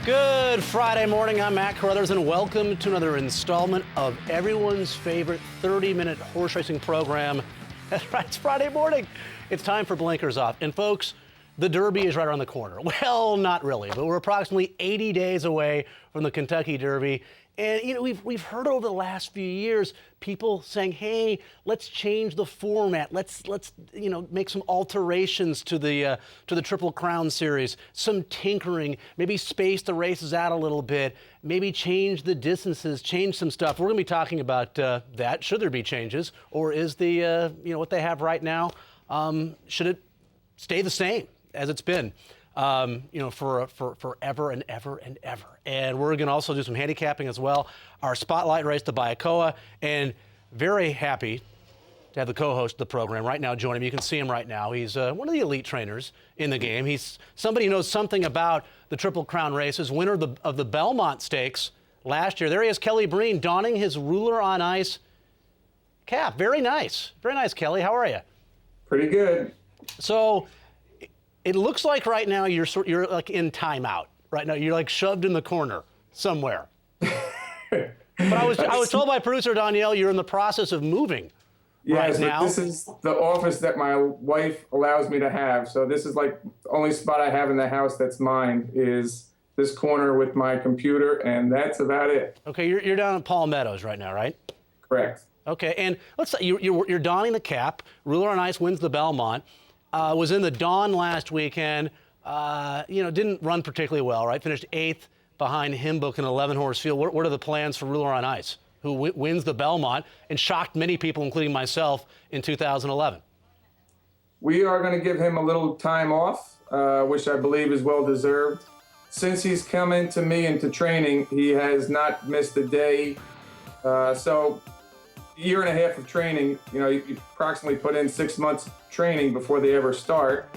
Good Friday morning. I'm Matt Carruthers, and welcome to another installment of everyone's favorite 30-minute horse racing program. That's right, it's Friday morning. It's time for Blinkers Off. And folks, the Derby is right around the corner. Well, not really, but we're approximately 80 days away from the Kentucky Derby. And, you know, we've heard over the last few years people saying, hey, let's change the format. Let's you know, make some alterations to the Triple Crown series, some tinkering, maybe space the races out a little bit, maybe change the distances, change some stuff. We're going to be talking about that. Should there be changes, or is the you know, what they have right now, should it stay the same as it's been? You know, for forever and ever and ever. And we're going to also do some handicapping as well. Our spotlight race to BAYOU, and very happy to have the co-host of the program right now joining me. You can see him right now. He's one of the elite trainers in the game. He's somebody who knows something about the Triple Crown races, winner of the BELMONT Stakes last year. There he is, Kelly Breen, donning his Ruler on Ice cap. Very nice. Very nice, Kelly. How are you? Pretty good. So, it looks like right now you're like in timeout. Right now you're like shoved in the corner somewhere. But I was told by producer Danielle you're in the process of moving right now. This is the office that my wife allows me to have. So this is like the only spot I have in the house that's mine is this corner with my computer, and that's about it. Okay, you're down in Palm Meadows right now, right? Correct. Okay, and let's say you're donning the cap. Ruler on Ice wins the BELMONT. Was in the Dawn last weekend, you know, didn't run particularly well, right? Finished 8th behind Himbook in an 11-horse field. What are the plans for Ruler on Ice, who wins the BELMONT and shocked many people, including myself, in 2011? We are going to give him a little time off, which I believe is well-deserved. Since he's come into me into training, he has not missed a day. So year and a half of training, you know, you approximately put in 6 months training before they ever start.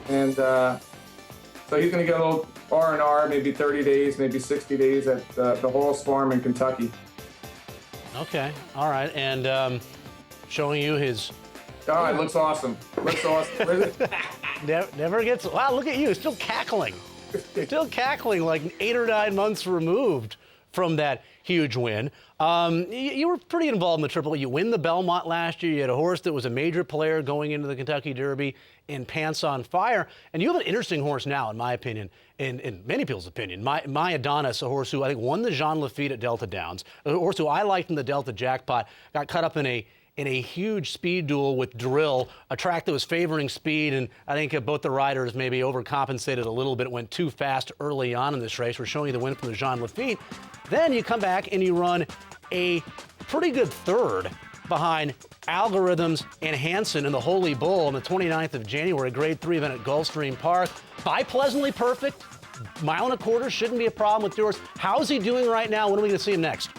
And so he's going to get a little R&R, maybe 30 days, maybe 60 days at the Halls Farm in Kentucky. Okay, all right. And showing you his... Oh, it looks awesome. Looks awesome. Where is it? Never gets... Wow, look at you, still cackling. Still cackling like 8 or 9 months removed from that huge win. You were pretty involved in the Triple. You win the BELMONT last year. You had a horse that was a major player going into the Kentucky Derby in Pants on Fire. And you have an interesting horse now, in my opinion, in many people's opinion. My Adonis, a horse who I think won the Jean Lafitte at Delta Downs, a horse who I liked in the Delta Jackpot, got caught up in a huge speed duel with Drill, a track that was favoring speed, and I think both the riders maybe overcompensated a little bit, went too fast early on in this race. We're showing you the win from the Jean Lafitte. Then you come back and you run a pretty good third behind Algorithms and Hanson in the Holy Bull on the 29th of January, Grade 3 event at Gulfstream Park. By Pleasantly Perfect, 1.25 miles shouldn't be a problem with yours. How's he doing right now? When are we going to see him next?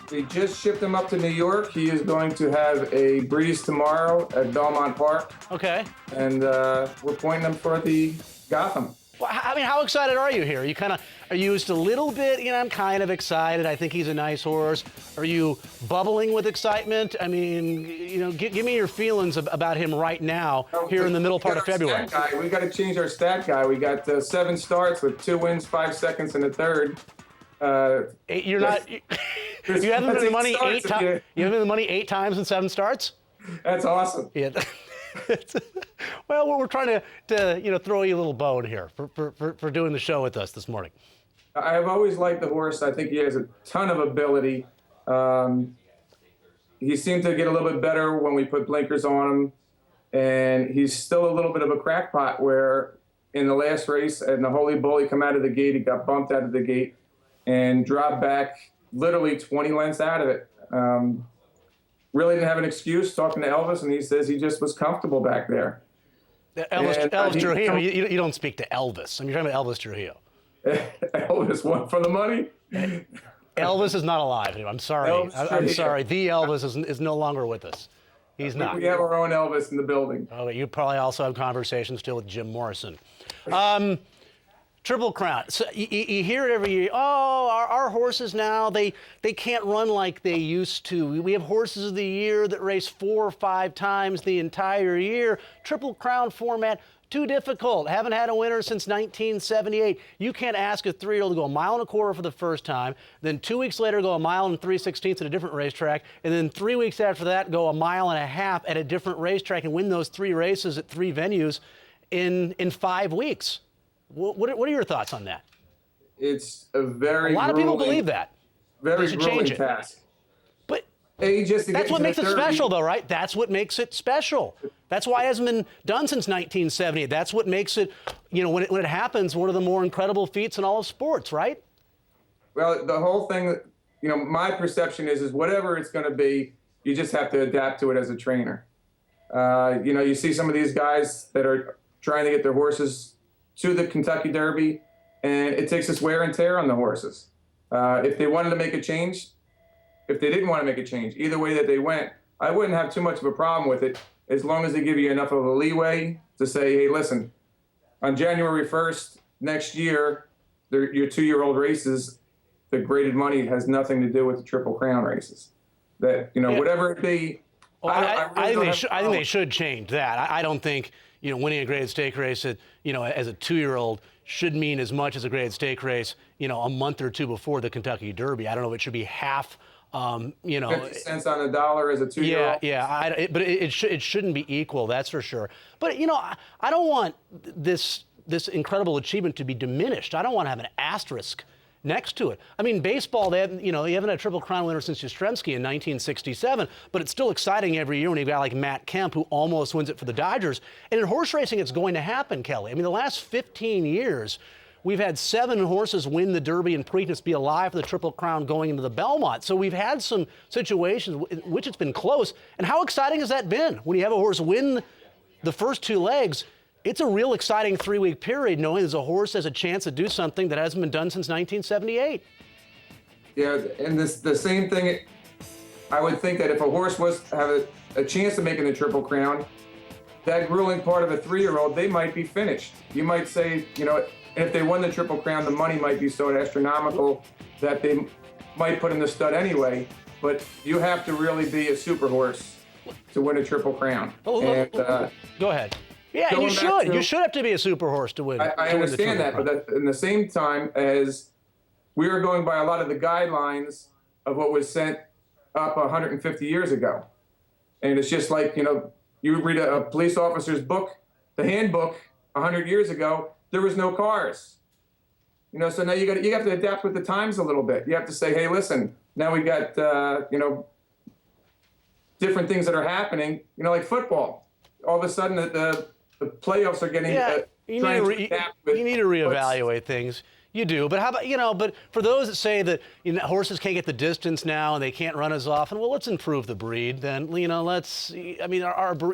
We just shipped him up to New York. He is going to have a breeze tomorrow at Belmont Park. Okay. And we're pointing him for the Gotham. Well, I mean, how excited are you here? Are you just a little bit, you know, I'm kind of excited. I think he's a nice horse. Are you bubbling with excitement? I mean, you know, give me your feelings about him right now here in the middle part of February. We got to change our stat guy. We got 7 starts with 2 wins, 5 seconds, and a third. You're not. You haven't been in the money 8 times. You haven't been in the money 8 times in 7 starts. That's awesome. Yeah. Well, we're trying to you know, throw you a little bone here for doing the show with us this morning. I've always liked the horse. I think he has a ton of ability. He seemed to get a little bit better when we put blinkers on him, and he's still a little bit of a crackpot where in the last race in the Holy Bull, he come out of the gate, he got bumped out of the gate and dropped back literally 20 lengths out of it. Really didn't have an excuse, talking to Elvis, and he says he just was comfortable back there. Elvis Trujillo, you don't speak to Elvis. I mean, you're talking about Elvis Trujillo. Elvis won for the money. Elvis is not alive anymore. I'm sorry. I'm sorry. The Elvis is no longer with us. He's not. We have our own Elvis in the building. Oh, you probably also have conversations still with Jim Morrison. Triple Crown. So you hear it every year. Oh, our horses now, they can't run like they used to. We have horses of the year that race 4 or 5 times the entire year. Triple Crown format Too difficult. Haven't had a winner since 1978. You can't ask a 3-year-old to go 1.25 miles for the first time, then 2 weeks later go 1 3/16 at a different racetrack, and then 3 weeks after that go 1.5 miles at a different racetrack and win those 3 races at 3 venues in 5 weeks. What are your thoughts on that? It's a very lot of people believe that. Very grueling task. But just that's what makes it special, though, right? That's what makes it special. That's why it hasn't been done since 1970. That's what makes it, you know, when it happens, one of the more incredible feats in all of sports, right? Well, the whole thing, you know, my perception is whatever it's going to be, you just have to adapt to it as a trainer. You know, you see some of these guys that are trying to get their horses to the Kentucky Derby, and it takes this wear and tear on the horses. If they wanted to make a change, if they didn't want to make a change, either way that they went, I wouldn't have too much of a problem with it, as long as they give you enough of a leeway to say, hey, listen, on January 1st next year, your 2-year-old races, the graded money has nothing to do with the Triple Crown races. That, you know, whatever it be. Well, I think they should change that. I don't think, you know, winning a graded stake race, you know, as a 2-year-old should mean as much as a graded stake race, you know, a month or two before the Kentucky Derby. I don't know if it should be half. You know, 50 cents on the dollar as a 2-year-old. But it shouldn't be equal, that's for sure. But, you know, I don't want this incredible achievement to be diminished. I don't want to have an asterisk next to it. I mean, baseball, you haven't had a Triple Crown winner since Yastrzemski in 1967, but it's still exciting every year when you've got like Matt Kemp, who almost wins it for the Dodgers. And in horse racing, it's going to happen, Kelly. I mean, the last 15 years, we've had 7 horses win the Derby and Preakness, be alive for the Triple Crown going into the Belmont. So we've had some situations in which it's been close. And how exciting has that been? When you have a horse win the first 2 legs, it's a real exciting 3-week period knowing there's a horse has a chance to do something that hasn't been done since 1978. Yeah, and the same thing, I would think that if a horse was to have a chance of making the Triple Crown, that grueling part of a 3-year-old, they might be finished. You might say, you know, if they won the Triple Crown, the money might be so astronomical that they might put in the stud anyway. But you have to really be a super horse to win a Triple Crown. Go ahead. Yeah, and you should. You should have to be a super horse to win. I understand that, but in the same time as we are going by a lot of the guidelines of what was sent up 150 years ago. And it's just like, you know, you read a police officer's book, the handbook 100 years ago, there was no cars. You know, so now you have to adapt with the times a little bit. You have to say, hey, listen, now we got, you know, different things that are happening, you know, like football. All of a sudden the playoffs are getting you need to reevaluate things. You do, but how about, you know, but for those that say that, you know, horses can't get the distance now and they can't run as often, well, let's improve the breed then. You know, I mean,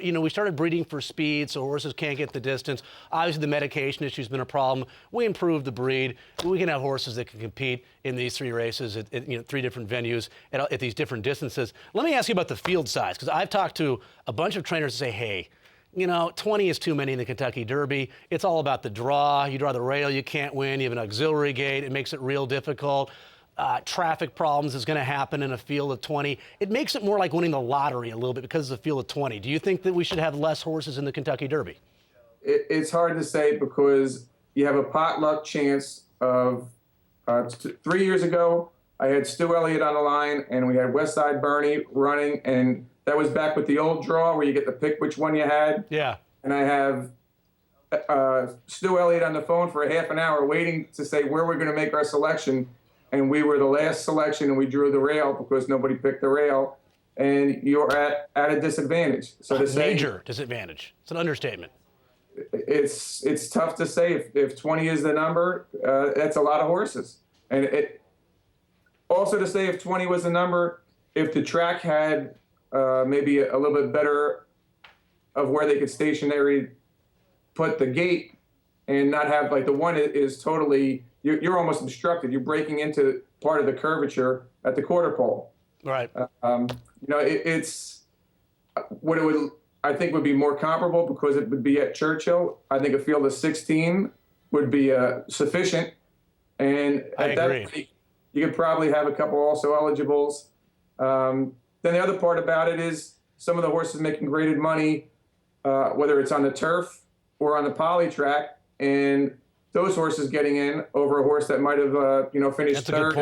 you know, we started breeding for speed, so horses can't get the distance. Obviously, the medication issue's been a problem. We improved the breed. We can have horses that can compete in these 3 races at you know, 3 different venues at these different distances. Let me ask you about the field size, because I've talked to a bunch of trainers that say, hey, you know, 20 is too many in the Kentucky Derby. It's all about the draw. You draw the rail, you can't win. You have an auxiliary gate. It makes it real difficult. Traffic problems is going to happen in a field of 20. It makes it more like winning the lottery a little bit because it's a field of 20. Do you think that we should have less horses in the Kentucky Derby? It's hard to say because you have a potluck chance of 3 years ago, I had Stu Elliott on the line, and we had Westside Bernie running, and that was back with the old draw where you get to pick which one you had. Yeah. And I have Stu Elliott on the phone for a half an hour waiting to say where we're going to make our selection. And we were the last selection, and we drew the rail because nobody picked the rail. And you're at a disadvantage. So to say, major disadvantage. It's an understatement. It's tough to say if 20 is the number. That's a lot of horses. And also to say if 20 was the number, if the track had maybe a little bit better of where they could stationary put the gate and not have, like, the one is totally, you're almost obstructed. You're breaking into part of the curvature at the quarter pole. Right. You know, it's what it would, I think, would be more comparable because it would be at Churchill. I think a field of 16 would be sufficient. And at that point, you could probably have a couple also eligibles. Then the other part about it is some of the horses making graded money, whether it's on the turf or on the poly track, and those horses getting in over a horse that might have, finished third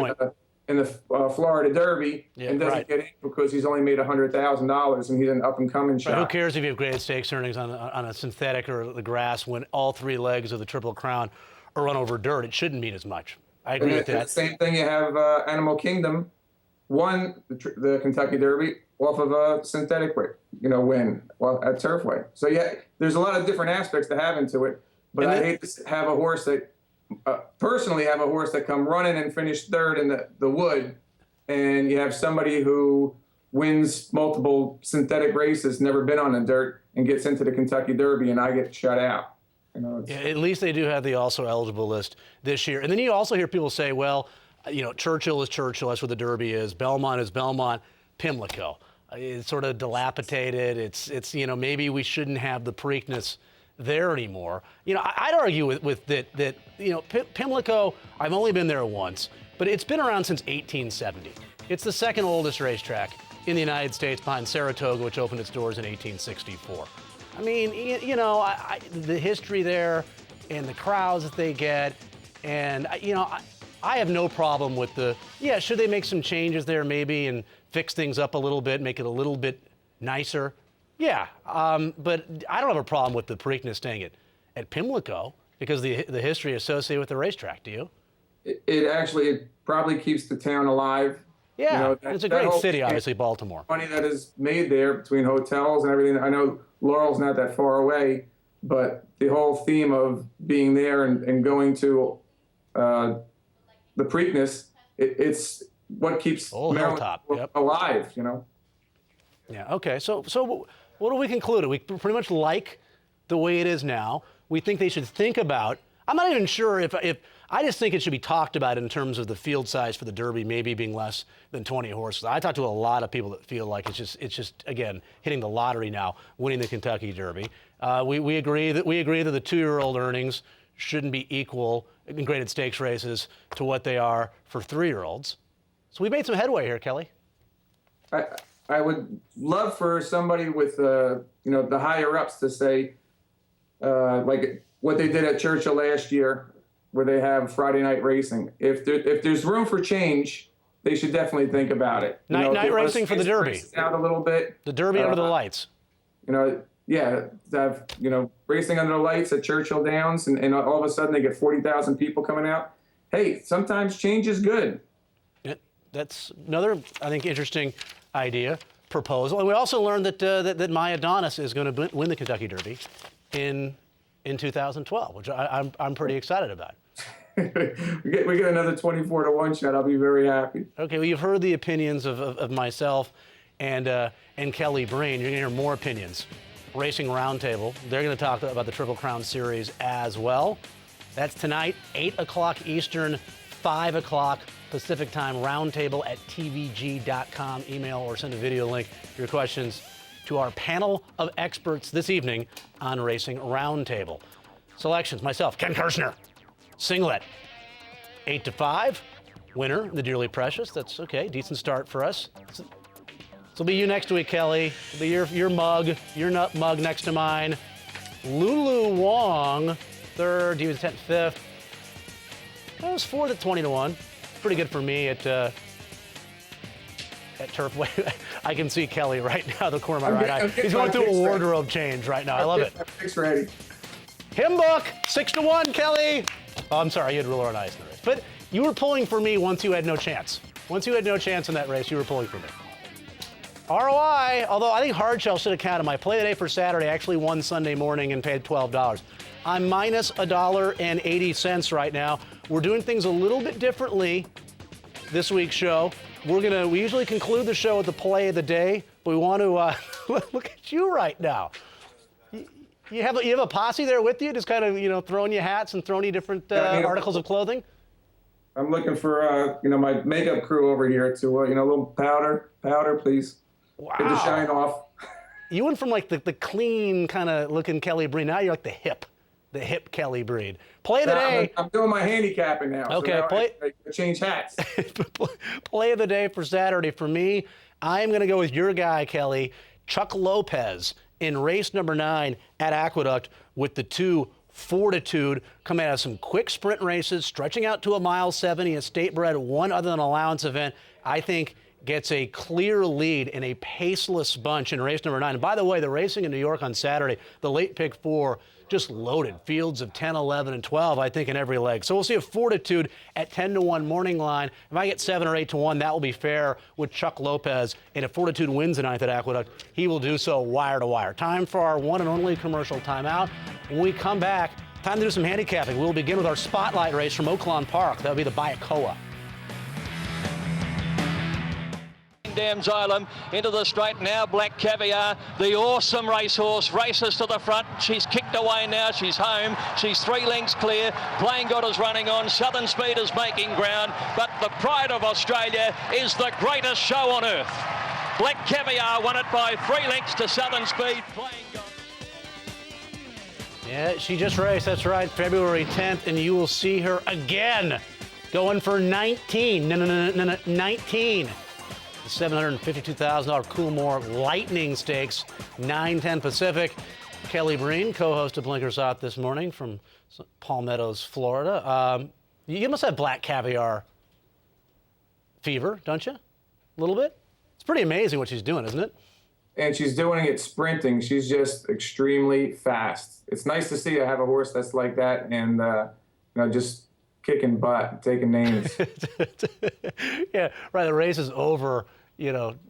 in the Florida Derby and doesn't get in because he's only made $100,000 and he's an up-and-coming shot. Who cares if you have graded stakes earnings on a synthetic or the grass when all three legs of the Triple Crown are run over dirt? It shouldn't mean as much. I agree with that. Same thing, you have Animal Kingdom won the Kentucky Derby off of a synthetic win at Turfway. So yeah, there's a lot of different aspects to have into it. But I hate to have a horse that, personally have a horse that come running and finish third in the wood, and you have somebody who wins multiple synthetic races, never been on the dirt, and gets into the Kentucky Derby, and I get shut out. Yeah, at least they do have the also eligible list this year. And then you also hear people say, well, Churchill is Churchill, that's what the Derby is. Belmont is Belmont. Pimlico, it's sort of dilapidated. It's maybe we shouldn't have the Preakness there anymore. I'd argue with that Pimlico, I've only been there once, but it's been around since 1870. It's the second oldest racetrack in the United States behind Saratoga, which opened its doors in 1864. I mean, the history there and the crowds that they get, and I have no problem with should they make some changes there maybe and fix things up a little bit, make it a little bit nicer? Yeah, but I don't have a problem with the Preakness staying at Pimlico because the history associated with the racetrack. Do you? It probably keeps the town alive. Yeah, it's a great city, obviously, Baltimore. Money that is made there between hotels and everything. I know Laurel's not that far away, but the whole theme of being there and going to the Preakness, it's what keeps Maryland alive, Yeah, okay, so what do we conclude? We pretty much like the way it is now. We think they should think about, I'm not even sure if I just think it should be talked about in terms of the field size for the Derby maybe being less than 20 horses. I talked to a lot of people that feel like it's just again, hitting the lottery now, winning the Kentucky Derby. We agree that the 2-year-old earnings shouldn't be equal in graded stakes races to what they are for 3-year-olds. So we made some headway here, Kelly. I would love for somebody with, the higher ups to say, like what they did at Churchill last year, where they have Friday night racing. If there's room for change, they should definitely think about it. Night racing for the Derby. Out a little bit. The Derby under the lights. Have racing under the lights at Churchill Downs, and all of a sudden they get 40,000 people coming out. Hey, sometimes change is good. That's another, I think, interesting idea, proposal. And we also learned that Maya Adonis is going to win the Kentucky Derby in 2012, which I'm pretty excited about. we get another 24-1 shot. I'll be very happy. Okay, well, you've heard the opinions of myself and Kelly Breen. You're going to hear more opinions. Racing Roundtable. They're going to talk about the Triple Crown Series as well. That's tonight, 8 o'clock Eastern, 5 o'clock Pacific Time. Roundtable at tvg.com. Email or send a video link. Your questions to our panel of experts this evening on Racing Roundtable. Selections, myself, Ken Kirshner. Singlet, 8 to 5. Winner, the Dearly Precious. That's okay, decent start for us. This will be you next week, Kelly. It'll be your mug, your nut mug next to mine. Lulu Wong, third, he was 10th, fifth. That was fourth at 20-1. Pretty good for me at Turfway. I can see Kelly right now, the corner of my right eye. He's going through a wardrobe change right now. I love it. Picks ready. Hymn book, 6-1, Kelly. Oh, I'm sorry, you had Ruler on Ice in the race. But you were pulling for me once you had no chance. Once you had no chance in that race, you were pulling for me. ROI, although I think Hardshell should have counted. My play today for Saturday actually won Sunday morning and paid $12. I'm minus $1.80 right now. We're doing things a little bit differently this week's show. We usually conclude the show with the play of the day, but we want to look at you right now. You have a posse there with you, just kind of throwing you hats and throwing you different articles of clothing. I'm looking for my makeup crew over here to a little powder, please. Wow. Get the shine off. You went from like the clean kind of looking Kelly Breen. Now you're like the hip Kelly Breen. Play of the day. I'm doing my handicapping now. Okay, so now I change hats. Play of the day for Saturday for me. I'm going to go with your guy, Kelly, Chuck Lopez in race number 9 at Aqueduct with the 2 Fortitude, coming out of some quick sprint races, stretching out to a mile 70, a state bred, one other than allowance event. I think gets a clear lead in a paceless bunch in race number 9. And by the way, the racing in New York on Saturday, the late pick 4, just loaded. Fields of 10, 11, and 12, I think, in every leg. So we'll see a Fortitude at 10-1 morning line. If I get 7 or 8-1, that will be fair with Chuck Lopez. And if Fortitude wins the 9th at Aqueduct, he will do so wire to wire. Time for our one and only commercial timeout. When we come back, time to do some handicapping. We'll begin with our spotlight race from OAKLAWN Park. That'll be the BAYOU. Dam Xylem into the straight now. Black Caviar, the awesome racehorse, races to the front. She's kicked away now. She's home. She's 3 lengths clear. Playing God is running on. Southern Speed is making ground. But the pride of Australia is the greatest show on earth. Black Caviar won it by 3 lengths to Southern Speed. Playing God. Yeah, she just raced. That's right, February 10th, and you will see her again going for 19. No, 19. $752,000 Coolmore Lightning Stakes, 9:10 Pacific. Kelly Breen, co-host of Blinkers Off this morning from Palmettos, Florida. You must have Black Caviar fever, don't you? A little bit? It's pretty amazing what she's doing, isn't it? And she's doing it sprinting. She's just extremely fast. It's nice to see her have a horse that's like that and, just kicking butt, taking names. Yeah, right. The race is over.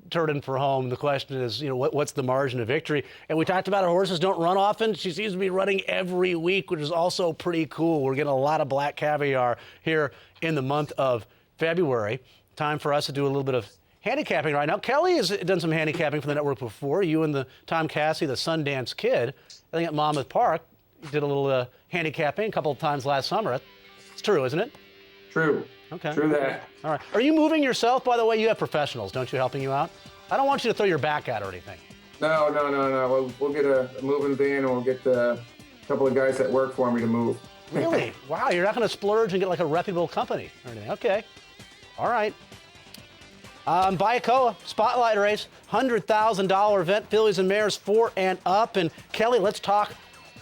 Turning for home. The question is, what's the margin of victory? And we talked about her horses don't run often. She seems to be running every week, which is also pretty cool. We're getting a lot of Black Caviar here in the month of February. Time for us to do a little bit of handicapping right now. Kelly has done some handicapping for the network before. You and the Tom Cassie, the Sundance Kid, I think at Monmouth Park, did a little handicapping a couple of times last summer. It's true, isn't it? True. Okay. True that. All right. Are you moving yourself, by the way? You have professionals, don't you, helping you out? I don't want you to throw your back out or anything. No. We'll get a moving van and we'll get a couple of guys that work for me to move. Really? Wow, you're not going to splurge and get like a reputable company or anything. Okay. All right. BAYOU, spotlight race, $100,000 event, fillies and mares 4 and up. And Kelly, let's talk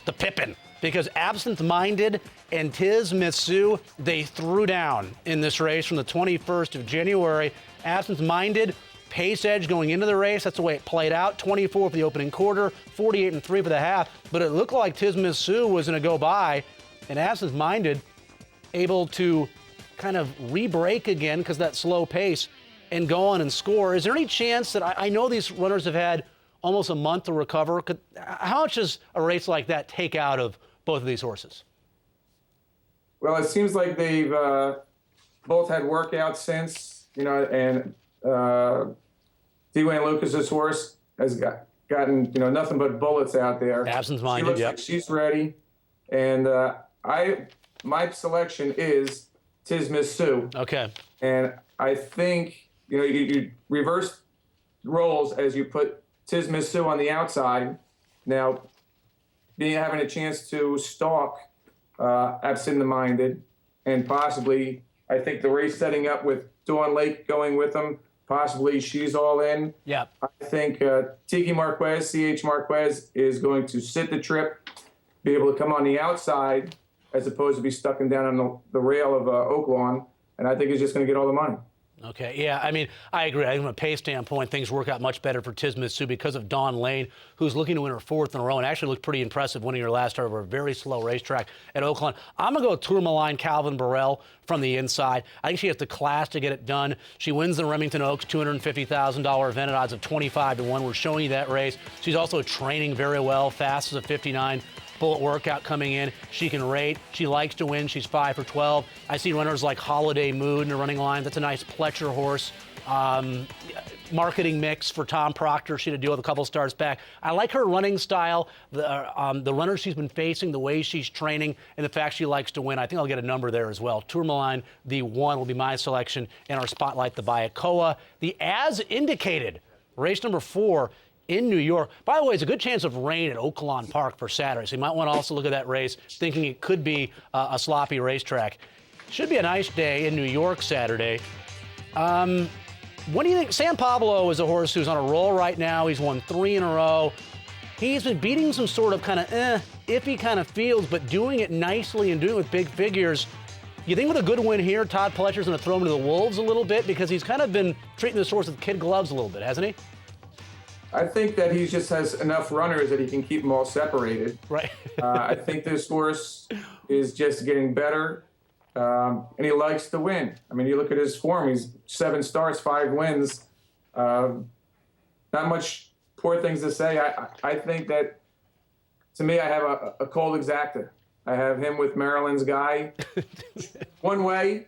the Pippin, because Absent Minded and Tiz Miss Sue, they threw down in this race from the 21st of January. Absent Minded, pace edge going into the race. That's the way it played out. 24 for the opening quarter, 48 3 for the half. But it looked like Tiz Miss Sue was going to go by, and Absent Minded able to kind of re-break again because that slow pace and go on and score. Is there any chance that I know these runners have had almost a month to recover? How much does a race like that take out of both of these horses? Well, it seems like they've both had workouts since, and Dwayne Lucas's horse has gotten, nothing but bullets out there. Absent-minded, yep. Like she's ready. And my selection is Tiz Miss Sue. Okay. And I think, you reverse roles as you put Tiz Miss Sue on the outside. Now, having a chance to stalk Absent-Minded, and possibly, I think the race setting up with Dawn Lake going with them, possibly she's all in. Yeah. I think Tiki Marquez, C.H. Marquez, is going to sit the trip, be able to come on the outside as opposed to be stuck down on the rail of OAKLAWN, and I think he's just going to get all the money. Okay, yeah, I mean, I agree. I think from a pace standpoint, things work out much better for Tiz Miss Sue because of Dawn Lane, who's looking to win her 4th in a row and actually looked pretty impressive winning her last start over a very slow racetrack at OAKLAWN. I'm going to go Tourmaline Calvin Burrell from the inside. I think she has the class to get it done. She wins the Remington Oaks $250,000 event at odds of 25-1. We're showing you that race. She's also training very well, fast as a 59. Bullet workout coming in. She can rate. She likes to win. She's 5 for 12. I see runners like Holiday Mood in the running line. That's a nice Pletcher horse. Marketing mix for Tom Proctor. She had to deal with a couple starts back. I like her running style, the runners she's been facing, the way she's training, and the fact she likes to win. I think I'll get a number there as well. Tourmaline, the 1 will be my selection in our spotlight, the BAYOU. The as indicated, race number 4 in New York. By the way, it's a good chance of rain at OAKLAWN Park for Saturday, so you might want to also look at that race, thinking it could be a sloppy racetrack. Should be a nice day in New York Saturday. What do you think? San Pablo is a horse who's on a roll right now. He's won 3 in a row. He's been beating some sort of kind of iffy kind of fields, but doing it nicely and doing it with big figures. You think with a good win here, Todd Pletcher's going to throw him to the wolves a little bit because he's kind of been treating this horse with kid gloves a little bit, hasn't he? I think that he just has enough runners that he can keep them all separated. Right. I think this horse is just getting better, and he likes to win. I mean, you look at his form, he's 7 starts, 5 wins. Not much poor things to say. I think that, to me, I have a cold exacta. I have him with Maryland's guy. One way,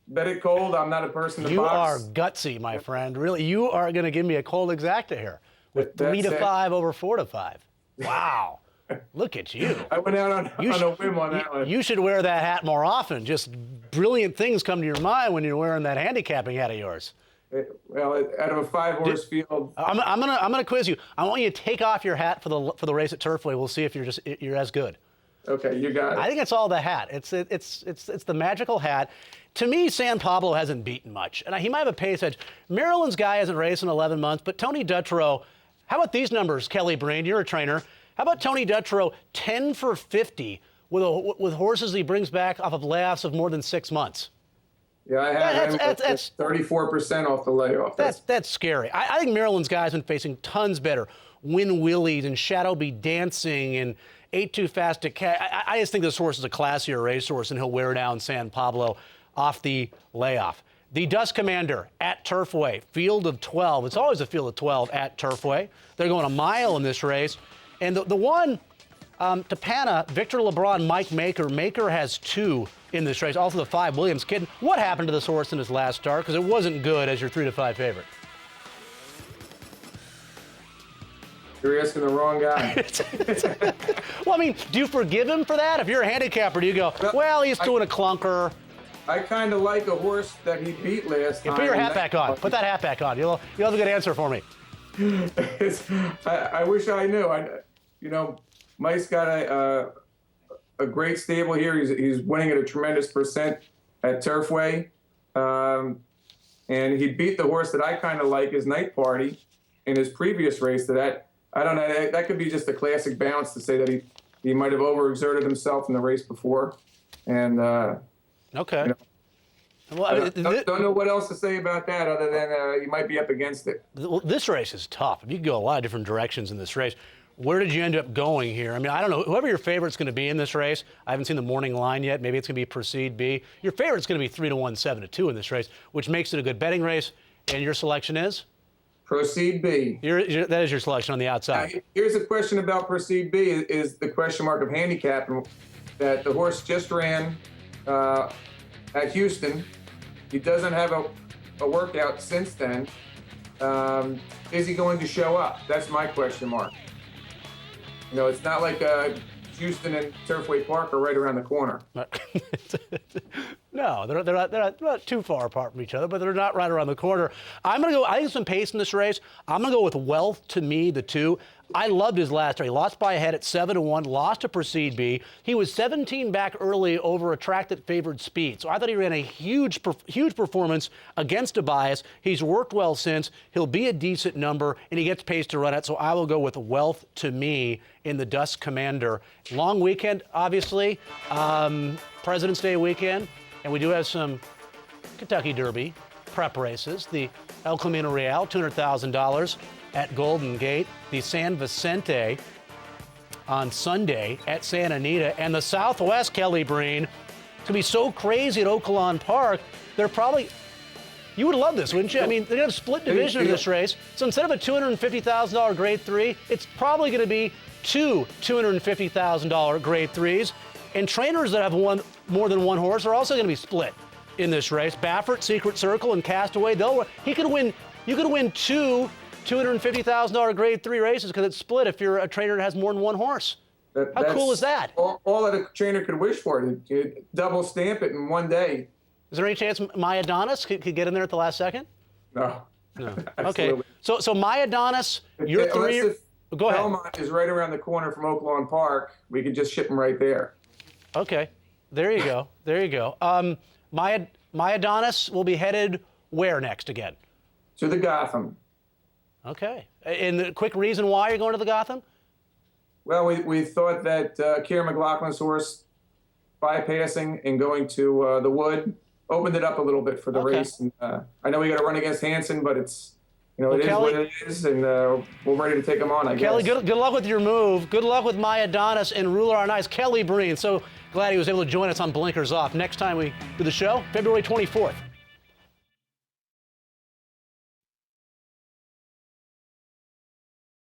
bet it cold. I'm not a person to box. You are gutsy, my friend. Really, you are going to give me a cold exacta here with 3 to 5 over 4 to 5. Wow. Look at you. I went out on a whim on that one. You should wear that hat more often. Just brilliant things come to your mind when you're wearing that handicapping hat of yours. Well, out of a 5-horse field, I'm gonna quiz you. I want you to take off your hat for the race at Turfway. We'll see if you're as good. Okay, you got it. I think it's all the hat. It's the magical hat. To me, San Pablo hasn't beaten much, and he might have a pace edge. Maryland's guy hasn't raced in 11 months, but Tony Dutrow. How about these numbers, Kelly Breen? You're a trainer. How about Tony Dutrow, 10 for 50 with horses he brings back off of layoffs of more than 6 months? Yeah, I have him at 34% off the layoff. That's scary. I think Maryland's guys been facing tons better. Win Willies and Shadow Be Dancing and 8 Too Fast to Catch. I just think this horse is a classier racehorse, and he'll wear down San Pablo off the layoff. The Dust Commander at Turfway, field of 12. It's always a field of 12 at Turfway. They're going a mile in this race. And the one, Tapana, Victor LeBron, Mike Maker. Maker has 2 in this race. Also the 5, Williams Kitten. What happened to this horse in his last start? Because it wasn't good as your 3 to 5 favorite. You're asking the wrong guy. Well, I mean, do you forgive him for that? If you're a handicapper, do you go, well, he's doing a clunker? I kind of like a horse that he beat last time. Put your hat back on. Put that hat back on. You'll have a good answer for me. I wish I knew. Mike's got a great stable here. He's winning at a tremendous percent at Turfway. And he beat the horse that I kind of like, his Night Party, in his previous race. I don't know, that could be just a classic bounce to say that he might have overexerted himself in the race before. And okay. Well, I don't know what else to say about that other than you might be up against it. This race is tough. You can go a lot of different directions in this race. Where did you end up going here? I mean, I don't know. Whoever your favorite's going to be in this race, I haven't seen the morning line yet. Maybe it's going to be Proceed B. Your favorite's going to be 3 to 1, 7 to 2 in this race, which makes it a good betting race. And your selection is? Proceed B. That is your selection on the outside. Now, here's a question about Proceed B is the question mark of handicap that the horse just ran at Houston. He doesn't have a workout since then. Is he going to show up? That's my question mark. It's not like Houston and Turfway Park are right around the corner. No, they're not too far apart from each other, but they're not right around the corner. I'm going to go, I think there's some pace in this race. I'm going to go with Wealth to Me, the 2. I loved his last race. He lost by a head at 7 to 1, lost to Proceed B. He was 17 back early over a track that favored speed. So I thought he ran a huge performance against a bias. He's worked well since. He'll be a decent number, and he gets pace to run it. So I will go with Wealth to Me in the Dust Commander. Long weekend, obviously. President's Day weekend. And we do have some Kentucky Derby prep races. The El Camino Real, $200,000 at Golden Gate. The San Vicente on Sunday at Santa Anita. And the Southwest, Kelly Breen. It's going to be so crazy at OAKLAWN Park. They're probably... You would love this, wouldn't you? I mean, they're going to split division in this race. So instead of a $250,000 Grade 3, it's probably going to be 2 $250,000 Grade 3s. And trainers that have won more than one horse are also going to be split in this race. Baffert, Secret Circle, and Castaway. You could win 2 $250,000 Grade 3 races because it's split if you're a trainer that has more than one horse. How cool is that? All that a trainer could wish for. To double stamp it in one day. Is there any chance My Adonis could get in there at the last second? No. Okay. So My Adonis, you're 3. Go ahead. Belmont is right around the corner from OAKLAWN Park. We could just ship them right there. Okay. There you go. There you go. My Adonis will be headed where next again? To the Gotham. Okay. And the quick reason why you're going to the Gotham? Well, we thought that Kieran McLaughlin's horse bypassing and going to the Wood opened it up a little bit for the race. And, I know we got to run against Hanson, but it's, you know, it is what it is, and we're ready to take him on, I guess. Kelly, good luck with your move. Good luck with My Adonis and Ruler on Ice. Kelly Breen, so glad he was able to join us on Blinkers Off. Next time we do the show, February 24th.